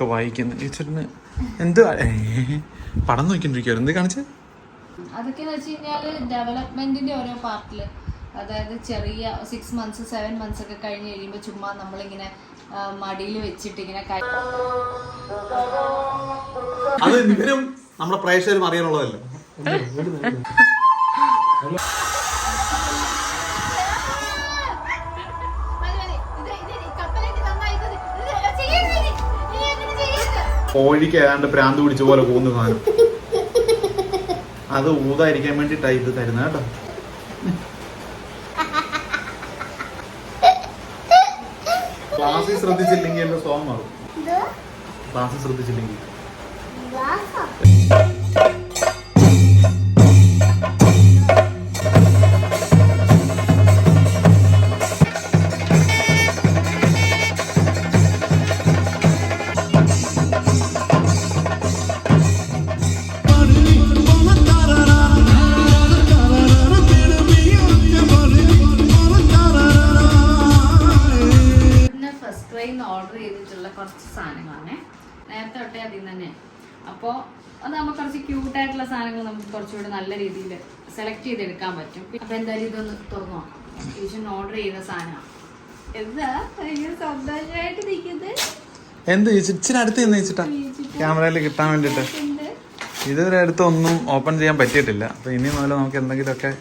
നിന്നൊക്കെ വായിക്കുന്നു ടീച്ചറിന് എന്ത് പടം നോക്കിണ്ടിരിക്കുവോ എന്ത് കാണിച്ചത്? അതൊക്കെ വെച്ച് കഴിഞ്ഞാല് ഡെവലപ്മെന്റിന്റെ ഓരോ പാർട്ടില്, അതായത് ചെറിയ 6 months 7 months ഒക്കെ കഴിഞ്ഞ് കഴിയുമ്പോൾ ചുമ്മാ നമ്മളിങ്ങനെ മടിയിൽ വെച്ചിട്ട് ഇങ്ങനെ അത് ഇവരും നമ്മുടെ പ്രേക്ഷകരും അറിയാനുള്ളതല്ലോ. കോഴിക്ക് ഏതാണ്ട് പ്രാന്ത് പിടിച്ച പോലെ പോകുന്ന സാധനം അത് ഊതായിരിക്കാൻ വേണ്ടിട്ടാണ് ഇത് തരുന്നത് കേട്ടോ. ക്ലാസ്സിൽ ശ്രദ്ധിച്ചില്ലെങ്കിൽ എന്റെ സോങ് മാറും. ക്ലാസ്സിൽ ശ്രദ്ധിച്ചില്ലെങ്കിൽ ഓർഡർ ചെയ്തിട്ടുള്ള കുറച്ച് സാധനങ്ങളാണ് നേരത്തെ തൊട്ടേ അതിൽ തന്നെ. അപ്പോൾ അത് നമുക്ക് കുറച്ച് ക്യൂട്ടായിട്ടുള്ള സാധനങ്ങൾ നമുക്ക് കുറച്ചുകൂടി നല്ല രീതിയിൽ സെലക്ട് ചെയ്തെടുക്കാൻ പറ്റും. അപ്പോൾ എന്തായാലും ഇതൊന്ന് തുറന്നു നോക്കാം. ട്യൂഷൻ ഓർഡർ ചെയ്ത സാധനമാണ്. എന്താ ഭയങ്കര സന്തോഷമായിട്ട് നിൽക്കുന്നത്. എന്ത് ഇച്ചിരി അടുത്ത് നിന്ന് വെച്ചിട്ടാ ക്യാമറയിൽ കിട്ടാൻ വേണ്ടിട്ട്. ഇതുവരെ അടുത്ത് ഒന്നും ഓപ്പൺ ചെയ്യാൻ പറ്റിയിട്ടില്ല. അപ്പൊ ഇനി മുതൽ നമുക്ക് എന്തെങ്കിലുമൊക്കെ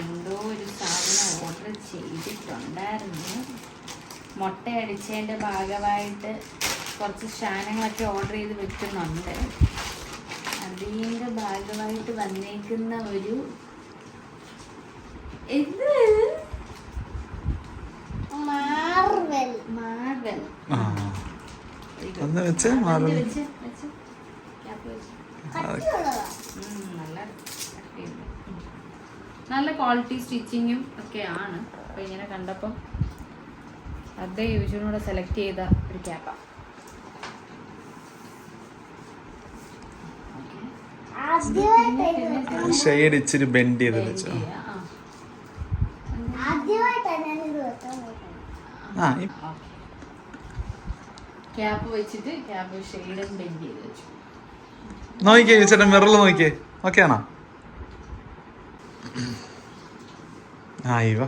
എന്തോ ഒരു സാധനം ഓർഡർ ചെയ്തിട്ടുണ്ടായിരുന്നു. മുട്ട അടിച്ചതിൻ്റെ ഭാഗമായിട്ട് കുറച്ച് സാധനങ്ങളൊക്കെ ഓർഡർ ചെയ്ത് വെക്കുന്നുണ്ട്. അതിൻ്റെ ഭാഗമായിട്ട് വന്നേക്കുന്ന ഒരു മാർവൽ നല്ല ക്വാളിറ്റി സ്റ്റിച്ചിങ്ങും ഒക്കെയാണ്. അപ്പോൾ ഇങ്ങനെ കണ്ടപ്പം അതേ യൂഷ്വലിനൂടെ സെലക്ട് ചെയ്ത ഒരു ക്യാപ്പാണ്. ഷെയ്ഡ് ഇച്ചിരി ബെൻഡ് ചെയ്ത് വെച്ചോ. ക്യാപ്പ് വെച്ചിട്ട് ക്യാപ്പ് ഷെയ്ഡ് ബെൻഡ് ചെയ്ത് വെച്ചു. നോക്കിയേ ചേട്ടാ, മിററിൽ നോക്കിയേ. ഓക്കെ ആണോ? ആയിവാ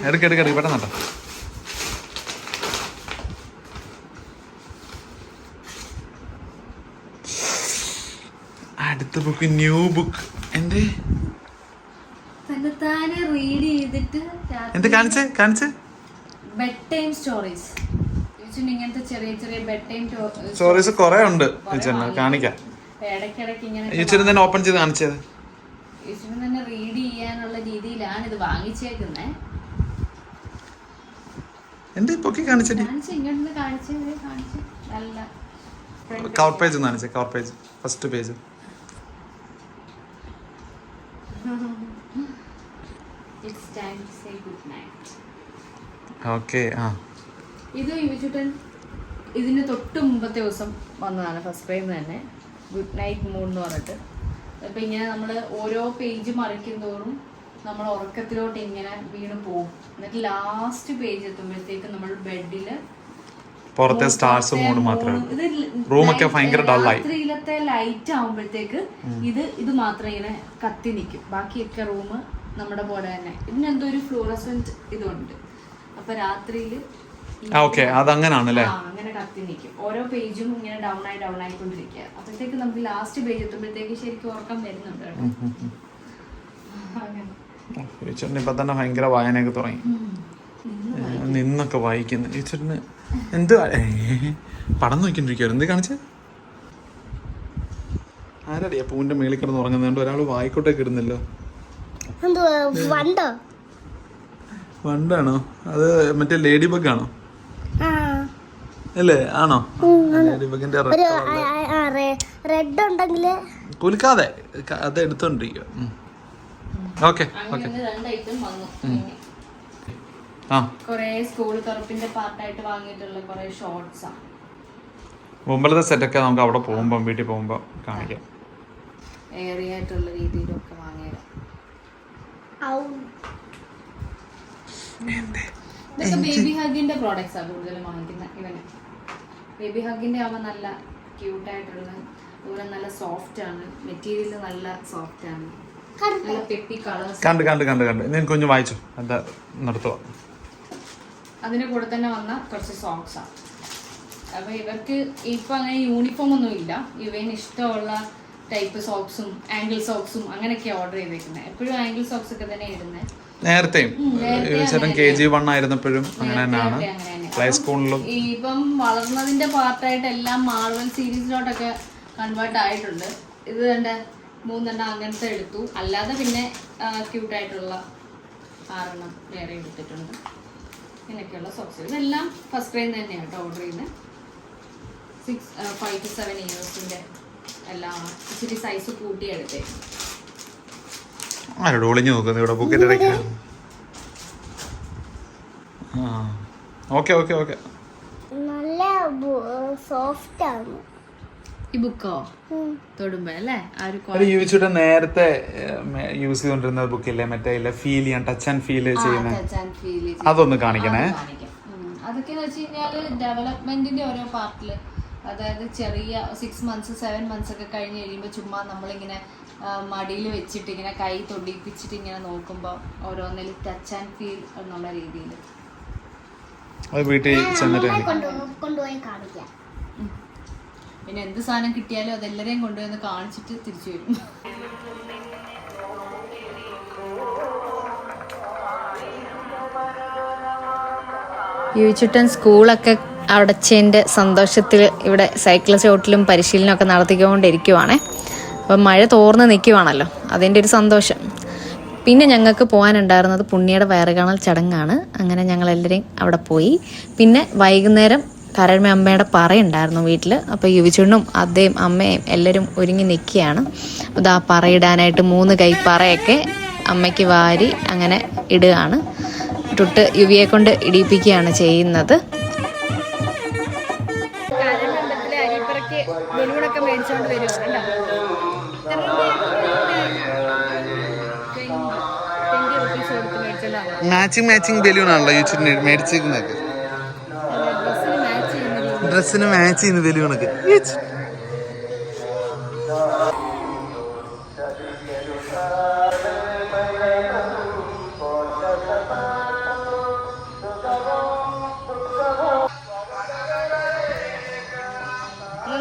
എടുക്കെടുക്കെടുക്ക് പെട്ടെന്നോ. അടുത്ത ബുക്ക് ന്യൂ ബുക്ക്. എന്തേ റീഡ് ചെയ്തിട്ട് എന്ത് കാണിച്ചേ? Bed time stories. ഇങ്ങനത്തെ ചെറിയ ചെറിയ ബെഡ് ടൈം സ്റ്റോറീസ് കുറെ ഉണ്ട് കാണിക്കാം. ഇടയ്ക്കിടയ്ക്ക് ഇങ്ങനെ തന്നെ ഓപ്പൺ ചെയ്ത് കാണിച്ചത് തന്നെ റീഡ് ചെയ്യാനുള്ള രീതിയിലാണ് ഇത് വാങ്ങിച്ചേക്കുന്നത്. എന്റെ പൊക്കി കാണിച്ചത് ഇങ്ങോട്ട് കാണിച്ചു നല്ല കവർ പേജ് കാണിച്ചേ. Cover page first page. It's time to say good night. Okay, ഇത് യുവിചുട്ടൻ ഇതിന് തൊട്ട് മുമ്പത്തെ ദിവസം വന്നതാണ്. ഫസ്റ്റ് ടൈം തന്നെ ഗുഡ് നൈറ്റ് മൂൺ എന്ന് പറഞ്ഞിട്ട്. അപ്പം ഇങ്ങനെ നമ്മൾ ഓരോ പേജ് മറിക്കും തോറും നമ്മൾ ഉറക്കത്തിലോട്ട് ഇങ്ങനെ വീണ് പോകും. എന്നിട്ട് ലാസ്റ്റ് പേജ് എത്തുമ്പോഴത്തേക്ക് നമ്മൾ ബെഡിൽ പുറത്തെ സ്റ്റാർസ് മൂഡ് മാത്രമേ റൂമൊക്കെ ഭയങ്കര ഡള്ളായി. രാത്രിയിലത്തെ ലൈറ്റ് ആവുമ്പോഴത്തേക്ക് ഇത് മാത്രം ഇങ്ങനെ കത്തി നിൽക്കും. ബാക്കിയൊക്കെ റൂം നമ്മുടെ പോലെ തന്നെ. ഇതിനെന്തോ ഒരു ഫ്ലൂറസെന്റ് ഇതുണ്ട്. അപ്പൊ രാത്രിയിൽ അതങ്ങനാണല്ലേ, അങ്ങനെ കത്തി നിൽക്കും. ഓരോ പേജും ഇങ്ങനെ ഡൗൺ ആയിക്കൊണ്ടിരിക്കുക. അപ്പോഴത്തേക്ക് നമുക്ക് ലാസ്റ്റ് പേജ് എത്തുമ്പോഴത്തേക്ക് ശരിക്കും ഉറക്കം വരുന്നുണ്ട്. ഇപ്പൊ തന്നെ ഭയങ്കര വായനയൊക്കെ തുടങ്ങി. നിന്നൊക്കെ വായിക്കുന്നു ടീച്ചറിന് എന്ത് പടം നോക്കിണ്ടിരിക്കുവോ എന്ത് കാണിച്ചേ? ആരടിയാ പൂവിന്റെ മേളിൽ കിടന്ന് ഉറങ്ങുന്നുണ്ട്. ഒരാൾ വായിക്കോട്ടേക്ക് ഇടുന്നല്ലോ. വണ്ടാണോ അത്? മറ്റേ ലേഡി ബഗ് ആണോ? അല്ലേ? ആണോ? ലേഡി ബഗിന്റെ റെഡ് ഉണ്ടെങ്കിൽ കുലുക്കാതെ അത് എടുത്തോണ്ടിരിക്കുക. Okay okay. കൊറേ സ്കൂൾ തുറപ്പിന്റെ പാർട്ടായിട്ട് വാങ്ങിയിട്ടുള്ള കൊറേ ഷോർട്സ് ആണ്. മുമ്പിലത്തെ സെറ്റൊക്കെ നമുക്ക് അവിടെ പോകുമ്പോൾ വീട്ടിൽ പോകുമ്പോൾ കാണിക്കാം. ഏറിയ ആയിട്ടുള്ള രീതിയിലൊക്കെ വാങ്ങിയത്. ഇതൊക്കെ ബേബി ഹഗിന്റെ പ്രോഡക്ട്സ് ആണ് കൂടുതലും വാങ്ങിക്കുന്നത്. ഇവന് ബേബി ഹഗിന്റെ ആവുമ്പോൾ നല്ല ക്യൂട്ടായിട്ടുള്ള, അതുപോലെ നല്ല സോഫ്റ്റ് ആണ്, മെറ്റീരിയൽ നല്ല സോഫ്റ്റ് ആണ്, നല്ല പെപ്പി കളേഴ്സ്. കണ്ട് ഞാൻ കുഞ്ഞു വായിച്ചു എന്താ നിർത്തുക. അതിന്റെ കൂടെ തന്നെ വന്ന കുറച്ച് സോക്സ് ആണ്. അപ്പൊ ഇവർക്ക് ഇപ്പൊ അങ്ങനെ യൂണിഫോം ഒന്നും ഇല്ല. ഇവന് ഇഷ്ടമുള്ള ടൈപ്പ് സോക്സും ആംഗിൾ സോക്സും അങ്ങനെയൊക്കെ ഓർഡർ ചെയ്തേക്കുന്നത്. എപ്പോഴും ആംഗിൾ സോക്സ് ഒക്കെ തന്നെ ഇടുന്നത്. നേരത്തെയും KG1 ആയിരുന്നപ്പോഴും അങ്ങനെ തന്നെയാണ്. പ്ലേ സ്കൂളിലും ഇപ്പം വളർന്നതിന്റെ പാർട്ടായിട്ട് എല്ലാം മാർവൽ സീരീസിലോട്ടൊക്കെ കൺവേർട്ട് ആയിട്ടുണ്ട്. ഇത് കണ്ട് 3 അങ്ങനത്തെ എടുത്തു. അല്ലാതെ പിന്നെ ക്യൂട്ടായിട്ടുള്ള 6 വേറെ എടുത്തിട്ടുണ്ട്. ഇങ്ങനെയൊക്കെയുള്ള സോക്സ് ഇതെല്ലാം ഫസ്റ്റ് ക്രൈയിൽ തന്നെയാണ് കേട്ടോ ഓർഡർ ചെയ്യുന്നത്. 5 to 7 ഇയേഴ്സിന്റെ എല്ലാം ഇച്ചിരി സൈസ് കൂട്ടി എടുത്തേ. ആരോട് ഒളിഞ്ഞു നോക്കുന്നു ഇവിടെ ബുക്കിന്റെ ഇടയ്ക്ക്. ഓക്കെ നല്ല സോഫ്റ്റ് ആണ് ഈ ബുക്കോ തൊടുമ്പോ അല്ലേ? യൂസിയുടെ നേരത്തെ യൂസ് ചെയ്തോണ്ടിരുന്ന ബുക്കില്ലേ, മറ്റേ ഫീൽ ചെയ്യാൻ, ടച്ച് ആൻഡ് ഫീൽ ചെയ്യുന്ന, അതൊന്ന് കാണിക്കണേ. അതൊക്കെ വെച്ച് കഴിഞ്ഞാല് ഡെവലപ്മെന്റിന്റെ ഓരോ പാർട്ടില്, അതായത് ചെറിയ 6 months 7 months ഒക്കെ കഴിഞ്ഞ് കഴിയുമ്പോൾ ചുമ്മാ നമ്മളിങ്ങനെ മടിയിൽ വെച്ചിട്ട് ഇങ്ങനെ കൈ തൊടിപ്പിച്ചിട്ട് ഇങ്ങനെ നോക്കുമ്പോൾ ഓരോന്നിൽ ടച്ച് ആൻഡ് ഫീൽ എന്നുള്ള രീതിയിൽ വീട്ടിൽ കൊണ്ടുപോയി കാണിക്കാം. പിന്നെ എന്ത് സാധനം കിട്ടിയാലും അതെല്ലാരെയും കൊണ്ടുവന്ന് കാണിച്ചിട്ട് തിരിച്ചു വരും. യുവിച്ചുട്ടൻ സ്കൂളൊക്കെ അടച്ചതിൻ്റെ സന്തോഷത്തിൽ ഇവിടെ സൈക്കിൾ ചോട്ടിലും പരിശീലനമൊക്കെ നടത്തിക്കൊണ്ടിരിക്കുവാണേ. അപ്പം മഴ തോർന്ന് നിൽക്കുവാണല്ലോ, അതിൻ്റെ ഒരു സന്തോഷം. പിന്നെ ഞങ്ങൾക്ക് പോകാനുണ്ടായിരുന്നത് പുണ്യയുടെ വയറുകാണൽ ചടങ്ങാണ്. അങ്ങനെ ഞങ്ങളെല്ലാവരെയും അവിടെ പോയി. പിന്നെ വൈകുന്നേരം കരഴ്മ അമ്മയുടെ പറയുണ്ടായിരുന്നു വീട്ടിൽ. അപ്പോൾ യുവിച്ചുണ്ണും അദ്ദേഹം അമ്മയും എല്ലാവരും ഒരുങ്ങി നിൽക്കുകയാണ്. അപ്പോൾ ആ പറയിടാനായിട്ട് 3 കൈ പറയൊക്കെ അമ്മയ്ക്ക് വാരി അങ്ങനെ ഇടുകയാണ്. തൊട്ട് യുവിയെ കൊണ്ട് ഇടിപ്പിക്കുകയാണ് ചെയ്യുന്നത്. ബലൂണൊക്കെ മേടിച്ചോണ്ട് വരുവാണ്. മാച്ചിങ് ബലൂൺ ആണല്ലോ യൂസിന് മേടിച്ചേക്കുന്നത്. ഡ്രസ്സിന് മാച്ച് ചെയ്യുന്ന ബലൂണൊക്കെ.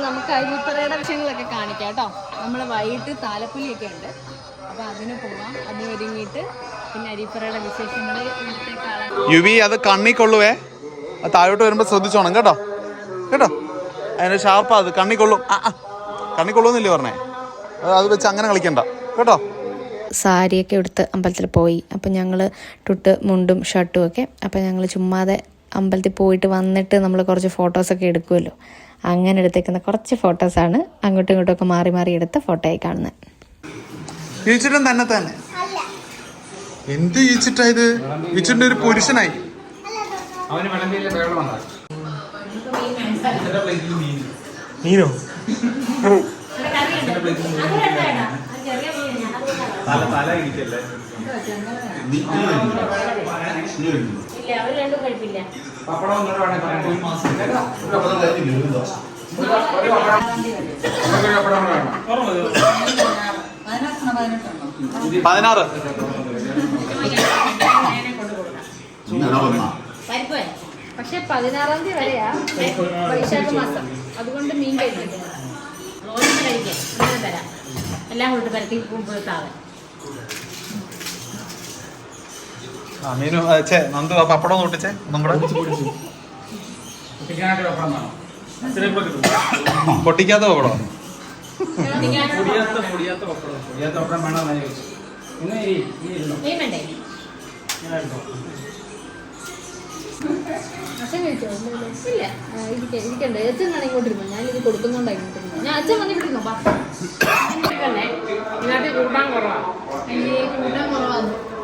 നമുക്ക് അരിപ്പറയുടെ വിഷയങ്ങളൊക്കെ കാണിക്കാം കേട്ടോ. നമ്മൾ വൈകിട്ട് താലപ്പൊലിയൊക്കെ ഉണ്ട്, അപ്പൊ അതിന് പോവാം. അതിന് ഒരുങ്ങിയിട്ട് പിന്നെ അരിപ്പറയുടെ വിശേഷങ്ങൾ ഇന്നത്തെ കാണാൻ. യുവി അത് കണ്ണിക്കൊള്ളുവേ, അത് താഴോട്ട് വരുമ്പോ ശ്രദ്ധിച്ചോണം കേട്ടോ. അതിന് ഷാർപ്പാ, അത് കണ്ണിക്കൊള്ളും. കണ്ണിക്കൊള്ളൂന്നില്ലേ പറഞ്ഞേ, അത് വെച്ച് അങ്ങനെ കളിക്കണ്ട കേട്ടോ. സാരിയൊക്കെ എടുത്ത് അമ്പലത്തിൽ പോയി. അപ്പം ഞങ്ങൾ തൊട്ട് മുണ്ടും ഷർട്ടും ഒക്കെ. അപ്പം ഞങ്ങൾ ചുമ്മാതെ അമ്പലത്തിൽ പോയിട്ട് വന്നിട്ട് നമ്മൾ കുറച്ച് ഫോട്ടോസൊക്കെ എടുക്കുമല്ലോ, അങ്ങനെ എടുത്തേക്കുന്ന കുറച്ച് ഫോട്ടോസാണ് അങ്ങോട്ടും ഇങ്ങോട്ടും ഒക്കെ മാറി മാറി എടുത്ത ഫോട്ടോ ആയി കാണുന്നത്. ഈച്ചിട്ടൻ തന്നെ എന്ത് ഈച്ചിട്ടാ ഇത്? ഈച്ചിന്റെ ഒരു പുരുഷനായി. മീനോ? പതിനാറ്. പക്ഷെ 16-ാം തീയതി വരെയാ വൈശാഖ മാസം, അതുകൊണ്ട് മീൻ കഴിക്കില്ല. തരാം എല്ലാം കൊണ്ട് പരത്തി കൊടുത്താവൻ. മീനു നന്ദു പപ്പടം നോട്ടിച്ചേ ഒന്നും കൂടെ. പൊട്ടിക്കാത്ത പപ്പടം. ഇല്ല ഇരിക്കണ്ടേ, അച്ഛനാണ് ഇങ്ങോട്ടിരുന്നു. ഞാനിത് കൊടുക്കുന്നോണ്ടാ ഇങ്ങോട്ടിരുന്നു. ഞാൻ അച്ഛൻ വന്നിട്ടിരുന്നു. ഇതിനകത്ത് കൂട്ടാൻ കുറവാണ്.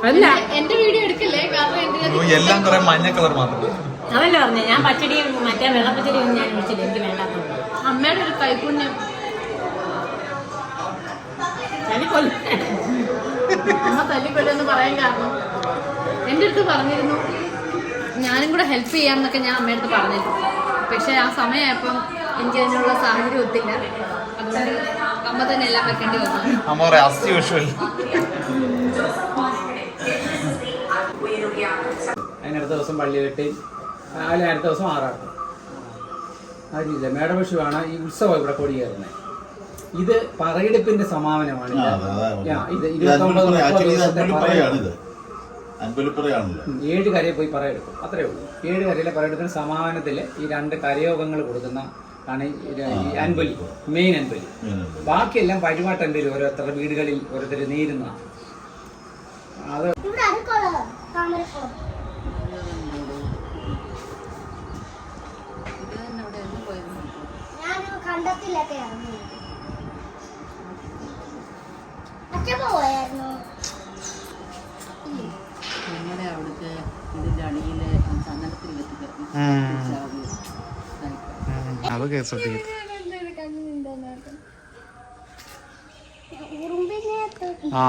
അല്ല എന്റെ വീഡിയോ എടുക്കല്ലേ, കാരണം എല്ലാം കുറെ മഞ്ഞ കളർ മാത്രം. അതല്ലേ പറഞ്ഞേ, ഞാൻ പച്ചടിയും മറ്റേ വെള്ളപ്പച്ചടിയും ഞാൻ വിളിച്ചില്ല, എനിക്ക് വേണ്ടാത്തത്. അമ്മയുടെ ഒരു കൈപുണ്യം അമ്മ തല്ലിക്കൊല്ലെന്ന് പറയാൻ കാരണം എൻ്റെ അടുത്ത് പറഞ്ഞിരുന്നു ഞാനും കൂടെ ഹെൽപ്പ് ചെയ്യാമെന്നൊക്കെ ഞാൻ അമ്മയുടെ അടുത്ത് പറഞ്ഞിരുന്നു. പക്ഷെ ആ സമയമായപ്പം എനിക്ക് അതിനുള്ള സാഹചര്യം ഒത്തില്ല. അതുകൊണ്ട് അമ്മ തന്നെ എല്ലാം വെക്കേണ്ടി വന്നു. അതിനടുത്ത ദിവസം പള്ളികെട്ടി, അതിന് അടുത്ത ദിവസം ആറാട്ട്. അതില്ല മേടപക്ഷുവാണ് ഈ ഉത്സവം ഇവിടെ കൊടിയേറുന്നത്. ഇത് പറയെടുപ്പിന്റെ സമാപനമാണ്. ഇത് 7 കരയിൽ പോയി പറയെടുക്കും, അത്രേ ഉള്ളൂ. 7 കരയിലെ പറയെടുപ്പിന് സമാപനത്തിൽ ഈ 2 കരയോഗങ്ങൾ കൊടുക്കുന്ന ആണ് ഈ അൻപലി, മെയിൻ അൻപലി. ബാക്കിയെല്ലാം വഴിപാട്ടൻപലി ഓരോരുത്തരുടെ വീടുകളിൽ ഓരോരുത്തർ നേരുന്ന അത്. കണ്ടത്തിലൊക്കെ അച്ഛമ്മ പോയായിരുന്നു. ഞങ്ങളുടെ അവിടുത്തെ ഇതിൻ്റെ അടിയിലെ ചന്ദനത്തിൽ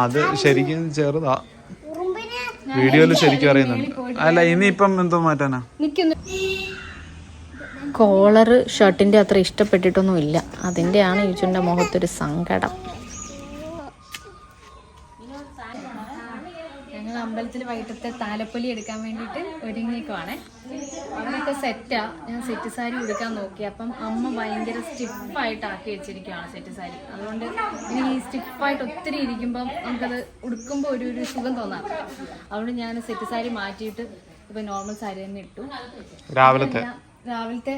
അത് ശരിക്കും ചെറുതാ, വീഡിയോയില് ശരിക്കും അറിയുന്നുണ്ട്. അല്ല ഇനിയിപ്പം എന്തോ മാറ്റാനാ. കോളർ ഷർട്ടിൻ്റെ അത്ര ഇഷ്ടപ്പെട്ടിട്ടൊന്നുമില്ല. അതിൻ്റെയാണ് യൂജുൻ്റെ മുഖത്തൊരു സങ്കടം. ഞങ്ങൾ അമ്പലത്തിൽ വൈകിട്ടത്തെ താലപ്പൊലി എടുക്കാൻ വേണ്ടിയിട്ട് ഒരുങ്ങിക്കുവാണേ. അതിനൊക്കെ സെറ്റാ. ഞാൻ സെറ്റ് സാരി ഉടുക്കാൻ നോക്കി. അപ്പം അമ്മ ഭയങ്കര സ്റ്റിഫായിട്ട് ആക്കി വെച്ചിരിക്കുകയാണ് സെറ്റ് സാരി. അതുകൊണ്ട് ഇനി ഈ സ്റ്റിഫായിട്ട് ഒത്തിരി ഇരിക്കുമ്പം നമുക്കത് ഉടുക്കുമ്പോൾ ഒരു സുഖം തോന്നാറ്. അതുകൊണ്ട് ഞാൻ സെറ്റ് സാരി മാറ്റിയിട്ട് ഇപ്പം നോർമൽ സാരി തന്നെ ഇട്ടു. രാവിലത്തെ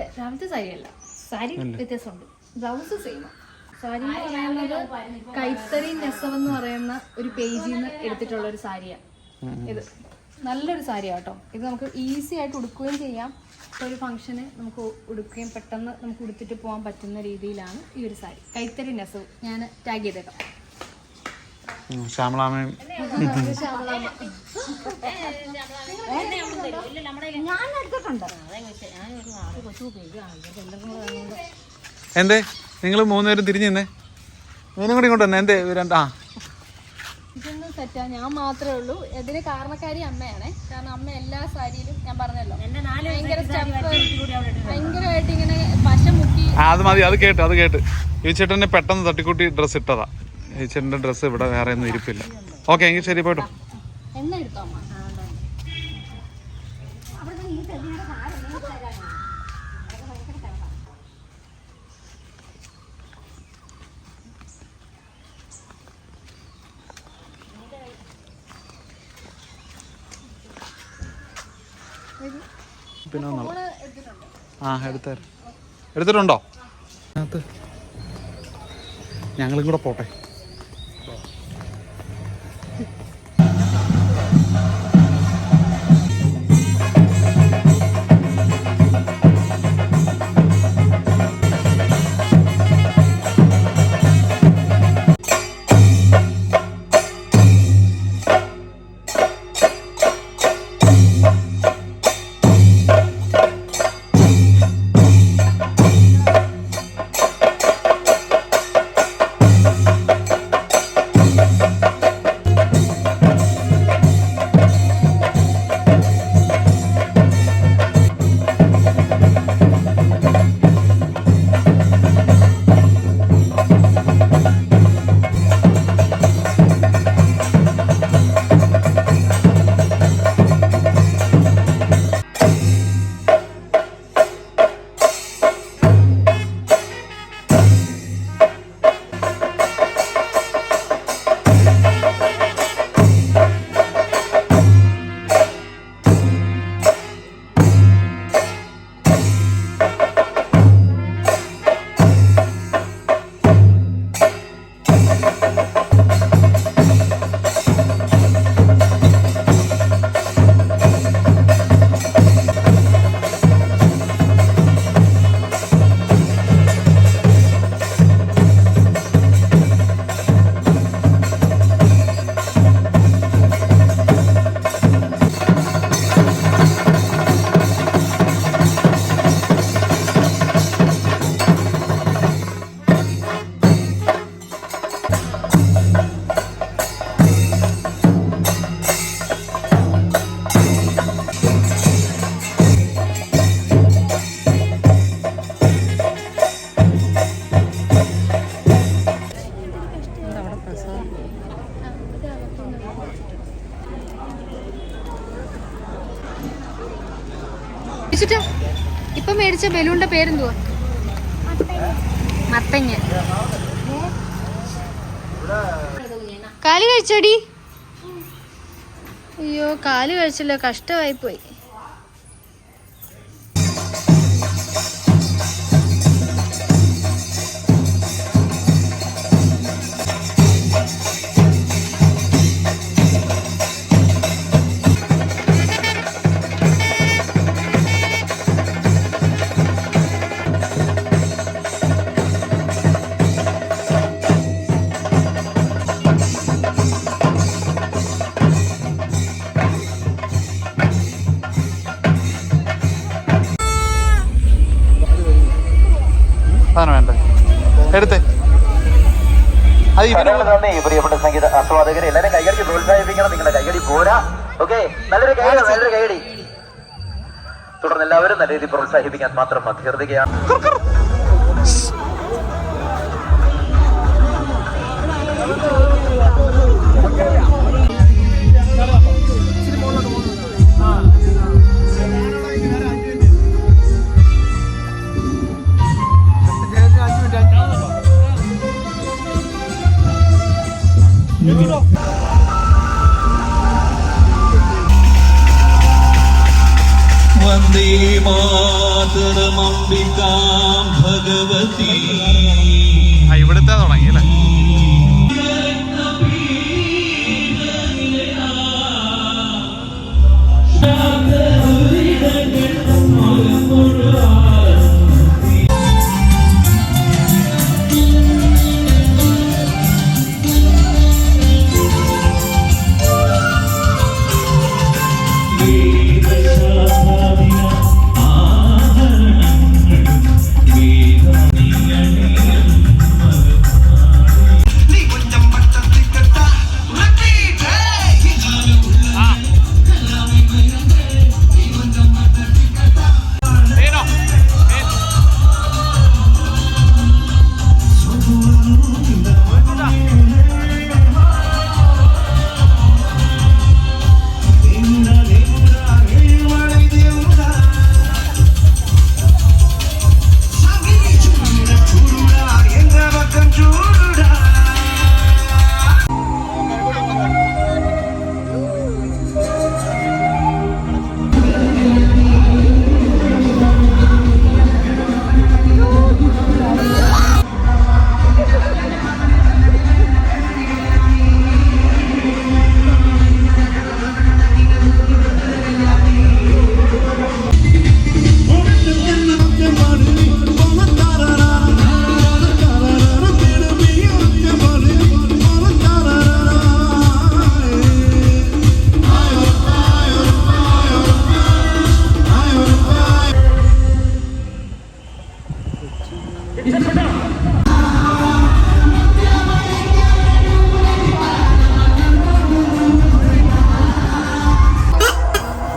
സാരിയല്ല, സാരി വ്യത്യാസമുണ്ട്. Blouse same. സാരി എന്ന് പറയുന്നത് കൈത്തറി നെസവെന്ന് പറയുന്ന ഒരു പേജിൽ നിന്ന് എടുത്തിട്ടുള്ള ഒരു സാരിയാണ് ഇത്. നല്ലൊരു സാരിയാണ് കേട്ടോ. ഇത് നമുക്ക് ഈസി ആയിട്ട് ഉടുക്കുകയും ചെയ്യാം. ഒരു ഫംഗ്ഷന് നമുക്ക് ഉടുക്കുകയും പെട്ടെന്ന് നമുക്ക് ഉടുത്തിട്ട് പോകാൻ പറ്റുന്ന രീതിയിലാണ് ഈ ഒരു സാരി. കൈത്തറി നെസവ് ഞാൻ ടാഗ് ചെയ്തേക്കാം. എന്തേ നിങ്ങൾ 3 പേരും തിരിഞ്ഞു നിന്നേ? മീനും കൂടി ഇങ്ങോട്ട് തന്നെ. എന്തേ ഇതൊന്നും സെറ്റാ. ഞാൻ മാത്രമേ ഉള്ളൂ. ഇതിന് കാരണക്കാരി അമ്മയാണേ. കാരണം അമ്മ എല്ലാ സാരിയിലും ഞാൻ പറഞ്ഞല്ലോ ഭയങ്കരമായിട്ട് ഇങ്ങനെ പശ മുക്കി. അത് മതി, അത് കേട്ട് ഈ ചേട്ടനെ പെട്ടെന്ന് തട്ടിക്കൂട്ടി ഡ്രസ്സ് ഇട്ടതാ. ഈ ചേട്ടൻ്റെ ഡ്രസ്സ് ഇവിടെ വേറെ ഒന്നും ഇരിപ്പില്ല. ഓക്കെ എങ്കിൽ ശരി, പോയിട്ടോ. എന്നാ എടുത്തോ അമ്മ. പിന്നെ എടുത്തിട്ടുണ്ടോ? ഞങ്ങളും കൂടെ പോട്ടെ. ഇപ്പൊ മേടിച്ച ബലൂണിന്റെ പേരെന്തുവാ? മത്തങ്ങ. കാല് കഴിച്ചോടി? അയ്യോ കാല് കഴിച്ചല്ലോ, കഷ്ടമായി പോയി. സാധനം വേണ്ടേ? എടുത്തേ. അത് പ്രിയപ്പെട്ട സംഗീത ആസ്വാദകരെ എല്ലാവരും കൈകടി പ്രോത്സാഹിപ്പിക്കണം. നിങ്ങളുടെ കൈകടി പോരാ. ഓക്കെ, നല്ലൊരു കൈയടി. തുടർന്ന് എല്ലാവരും നല്ല രീതിയിൽ പ്രോത്സാഹിപ്പിക്കാൻ മാത്രം അഭ്യർത്ഥിക്കുകയാണ്. വന്ദേ മാതരമംബികാം ഭഗവതി. ഇവിടുത്തെ തുടങ്ങിയല്ലേ?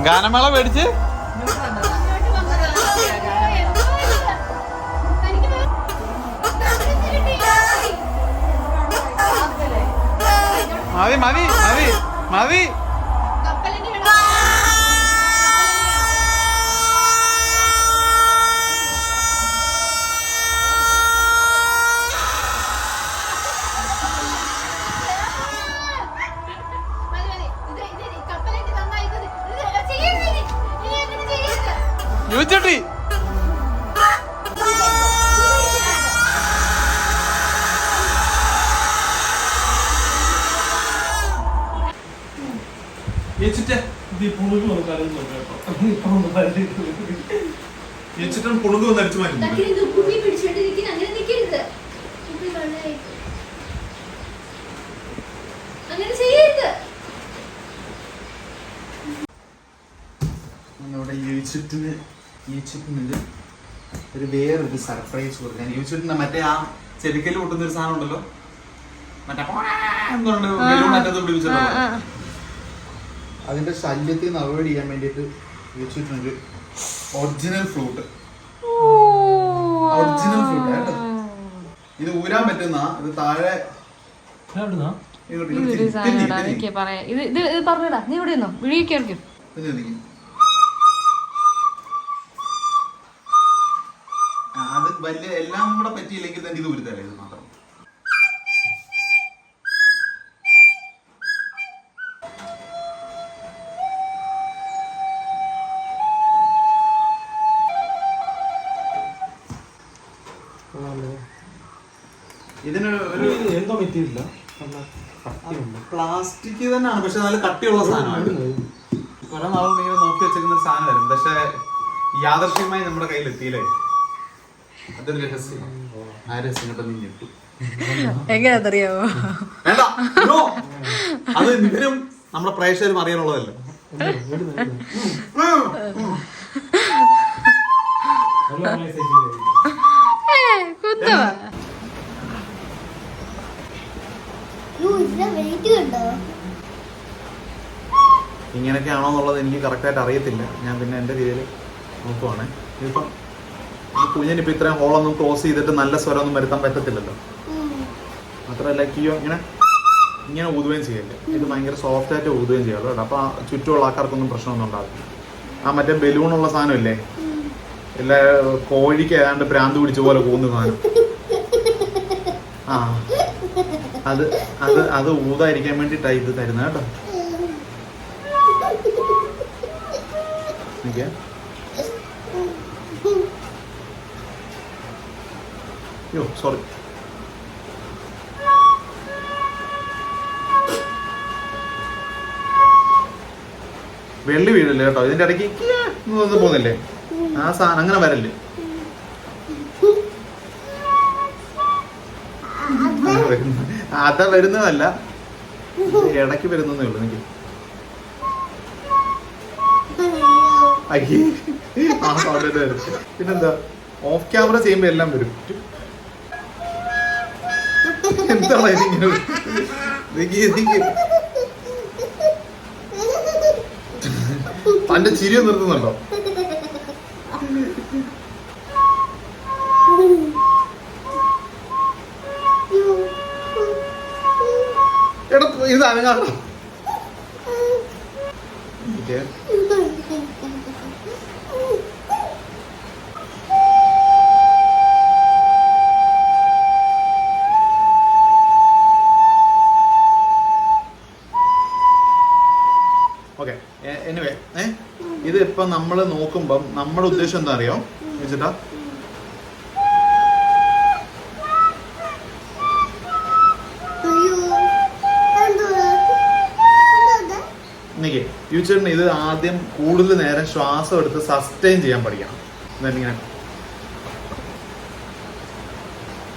ഗാനമേള മേടിച്ച് മതി മതി മതി മതി. യൂച്ചട്ടി പുളുക് വന്ന് അടിച്ചു മാറ്റി. നമ്മുടെ യൂട്യൂബിന് ഒരു വേറൊരു സർപ്രൈസ് കൊടുക്കാൻ. യൂട്യൂബിന്റെ മറ്റേ ആ ചെരുക്കല് പൊട്ടുന്ന ഒരു സാധനം ഉണ്ടല്ലോ, മറ്റേ അതിന്റെ ശല്യത്തിൽ നിന്ന് അവോയ്ഡ് ചെയ്യാൻ വേണ്ടിയിട്ട് യൂട്യൂബിനൊരു ഒറിജിനൽ ഫ്ലൂട്ട് കേട്ടോ. ഇത് ഊരാൻ പറ്റുന്ന ഇത് താഴെ വലിയ എല്ലാം കൂടെ പറ്റിയില്ലെങ്കിൽ തന്നെ ഇത് ഉരുത്തല്ലേ ഇത് മാത്രം. ഇതിന് ഒരു എന്തോ മെറ്റീരിയല പ്ലാസ്റ്റിക് തന്നെയാണ്, പക്ഷെ നല്ല കട്ടിയുള്ള സാധനമാണ്. കുറെ നാളുകൊണ്ട് ഇങ്ങനെ നോക്കി വെച്ചിരിക്കുന്ന ഒരു സാധനമായിരുന്നു, പക്ഷെ യാദർശ്യമായി നമ്മുടെ കയ്യിൽ എത്തിയില്ലേ. അതൊരു രഹസ്യം. ആ രഹസ്യം കേട്ടോ നീ ഞെട്ടു. എങ്ങനെയാണെന്നറിയാമോ? വേണ്ട, no. അത് ഇവരും നമ്മുടെ പ്രേക്ഷകരും അറിയാനുള്ളതല്ല. ഇങ്ങനെയൊക്കെ ആണോ എന്നുള്ളത് എനിക്ക് കറക്റ്റായിട്ട് അറിയത്തില്ല. ഞാൻ പിന്നെ എൻ്റെ രീതിയിൽ നോക്കുവാണ്. ഇതിപ്പം കുഞ്ഞിനിപ്പോൾ ഇത്രയും ഹോളൊന്നും ക്ലോസ് ചെയ്തിട്ട് നല്ല സ്വരമൊന്നും വരുത്താൻ പറ്റത്തില്ലല്ലോ. മാത്രമല്ല കിയോ ഇങ്ങനെ ഊതുകയും ചെയ്യല്ലേ. ഇത് ഭയങ്കര സോഫ്റ്റ് ആയിട്ട് ഊതുകയും ചെയ്യാമല്ലോ കേട്ടോ. അപ്പോൾ ചുറ്റുമുള്ള ആൾക്കാർക്കൊന്നും പ്രശ്നമൊന്നും ഉണ്ടാവില്ല. ആ മറ്റേ ബലൂണുള്ള സാധനമില്ലേ, എല്ലാ കോഴിക്ക് ഏതാണ്ട് പ്രാന്ത് പിടിച്ച പോലെ കൂന്ന് സാധനം, ആ അത് അത് അത് ഊതായിരിക്കാൻ വേണ്ടിയിട്ടാണ് ഇത് തരുന്നത് കേട്ടോ. യോ സോറി. വെള്ളി വീഴല്ലേ കേട്ടോ. ഇതിന്റെ ഇടയ്ക്ക് പോകുന്നില്ലേ ആ സാധനം, അങ്ങനെ വരല്ലേ. അത വരുന്നതല്ല, ഇടയ്ക്ക് വരുന്നേ ഉള്ളൂ. എനിക്ക് ആ സൗണ്ട് വരും. പിന്നെന്താ, ഓഫ് ക്യാമറ ചെയ്യുമ്പോ എല്ലാം വരും. എന്താണ് ഇതിങ്ങനെ തന്റെ ചിരി നിർത്തുന്നുണ്ടോ? എടാ ഇത് അനങ്ങാണോ? ഓക്കെ, എനിവേ ഇത് ഇപ്പം നമ്മൾ നോക്കുമ്പം നമ്മുടെ ഉദ്ദേശം എന്താ അറിയോ വെച്ചിട്ടാ, ഫ്യൂച്ചറിന് ഇത് ആദ്യം കൂടുതൽ നേരം ശ്വാസം എടുത്ത് സസ്റ്റെയിൻ ചെയ്യാൻ പഠിക്കണം. എന്നിങ്ങനെ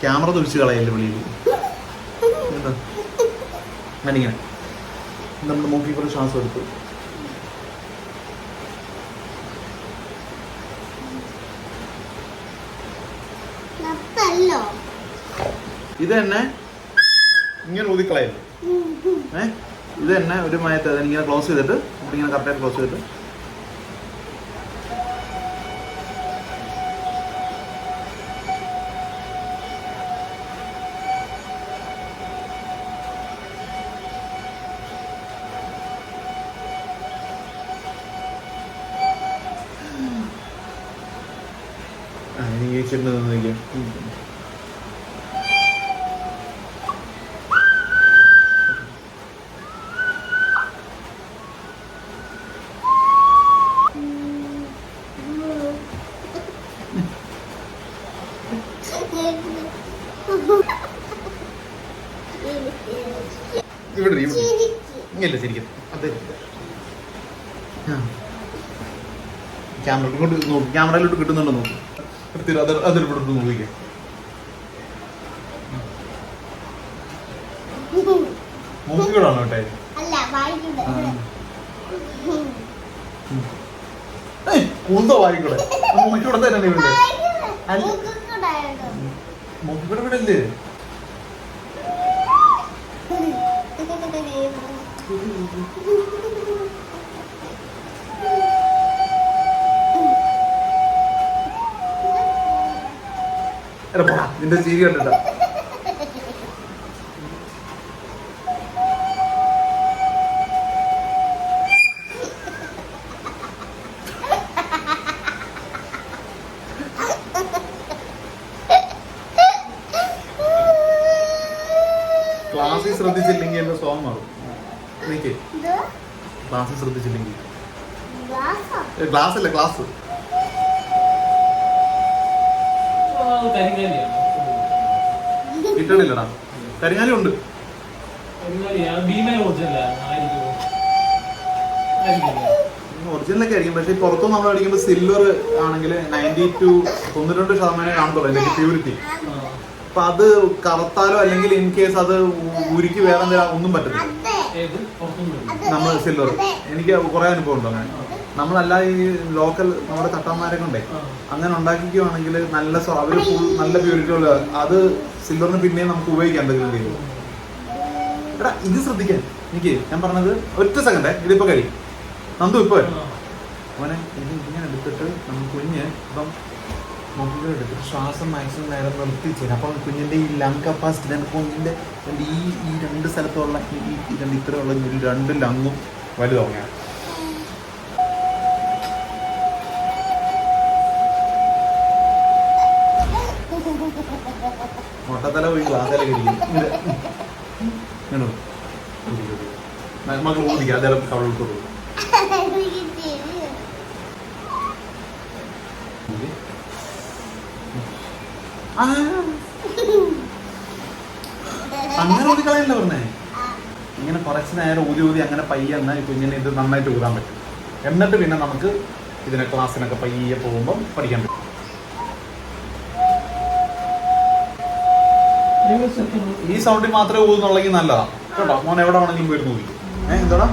ക്യാമറ തുടിച്ച് കളയല്ലേ വെളിയിൽ. എന്താ എന്നിങ്ങനെ നമ്മൾ നോക്കിക്കൂടെ ശ്വാസം എടുത്തു. ഇത് തന്നെ ഇങ്ങനെ ഊതിക്കളയല്ലേ. ഇത് തന്നെ ഒരു മയത്ത് അതിങ്ങനെ ക്ലോസ് ചെയ്തിട്ട് ഇങ്ങനെ കറക്റ്റായിട്ട് ക്ലോസ് ചെയ്തിട്ട് എനിക്ക് ചെന്ന് നിന്നിരിക്കാം. ഇവിടെ ഇല്ല ശരിക്കും അതെ. ക്യാമറ ഇങ്ങോട്ട് നോക്കും, ക്യാമറയിലോട്ട് കിട്ടുന്നുണ്ടോ നോക്കും. അതിലിവിടെ നോക്കിക്കേ. മൂക്കിക്കൂടാണോ കേട്ടെ? കുന്തോ വായിക്കൂടെ? മൂക്കിക്കൂടെ തന്നെ ഇവിടെ മൂക്കിക്കൂടെ ഇവിടെ ഇല്ലേ? നിന്റെ ചിരി കണ്ടിട്ടാ. ശ്രദ്ധിച്ചില്ലെങ്കിൽ എന്റെ സോങ് മാറും. എനിക്ക് ഇത് ക്ലാസ്സിൽ ശ്രദ്ധിച്ചില്ലെങ്കിൽ ഗ്ലാസ്സാ? ഗ്ലാസ് അല്ല ക്ലാസ്. കിട്ടണില്ലടാ. കരിങ്ങാലി ഉണ്ട്. ഒറിജിനലൊക്കെ ആയിരിക്കും. പക്ഷെ പുറത്തും നമ്മൾ അടിക്കുമ്പോൾ സിൽവർ ആണെങ്കിൽ 92% കാണത്തുള്ളൂ അതിന്റെ പ്യൂരിറ്റി. അപ്പൊ അത് കറുത്താലോ അല്ലെങ്കിൽ ഇൻ കേസ് അത് ഉരുക്കി വേറെ എന്തെങ്കിലും ഒന്നും പറ്റത്തില്ല. അതെ. നമ്മൾ സിൽവർ എനിക്ക് കുറെ അനുഭവം ഉണ്ട് അങ്ങനെ. നമ്മളല്ല ഈ ലോക്കൽ നമ്മുടെ കട്ടന്മാരൊക്കെ ഉണ്ടേ അങ്ങനെ ഉണ്ടാക്കിക്കുവാണെങ്കിൽ നല്ല അവര് നല്ല പ്യൂരിറ്റി ഉള്ള അത് സിൽവറിന് പിന്നെയും നമുക്ക് ഉപയോഗിക്കാം എന്തെങ്കിലും ചെയ്യും. എടാ ഇത് ശ്രദ്ധിക്കാൻ എനിക്ക് ഞാൻ പറഞ്ഞത് ഒറ്റ സെക്കൻഡേ ഇതിപ്പോ കഴിയും. നന്ദു ഇപ്പൊ അവനെ ഇത് ഇങ്ങനെ എടുത്തിട്ട് നമ്മൾ കുഞ്ഞ് ഇപ്പം മൊബൈൽ എടുത്തിട്ട് ശ്വാസം മാക്സിമം നേരം നിർത്തിച്ചേരും. അപ്പം കുഞ്ഞിന്റെ ഈ ലങ് കപ്പാസിറ്റി കുഞ്ഞിന്റെ ഈ രണ്ട് സ്ഥലത്തുള്ള ഈ രണ്ട് ഇത്രയുള്ള രണ്ട് ലങ്ങും വലുതാവുകയാണ്. മൊട്ടത്തല പോയി ഗ്ലാസ്സിലെ കഴിക്കും. മക്കൾ ഊതിക്കുക അതേലും കവളോട്ട് കൊടുക്കും. അങ്ങനെ ഊതി കളയല്ല പറഞ്ഞേ. ഇങ്ങനെ കുറച്ച് നേരം ഊതി അങ്ങനെ പയ്യെ എന്നാൽ കുഞ്ഞിനെ ഇത് നന്നായിട്ട് ഊതാൻ പറ്റും. എന്നിട്ട് പിന്നെ നമുക്ക് ഇതിനെ ക്ലാസ്സിനൊക്കെ പയ്യെ പോകുമ്പോൾ പഠിക്കാൻ പറ്റും. ഈ സൗണ്ടിൽ മാത്രമേ ഊതുന്നുള്ളെങ്കിൽ നല്ലതാ കേട്ടോ. മോൻ എവിടെ വേണമെങ്കിലും പോയിരുന്നു ഊതി. എന്താടാ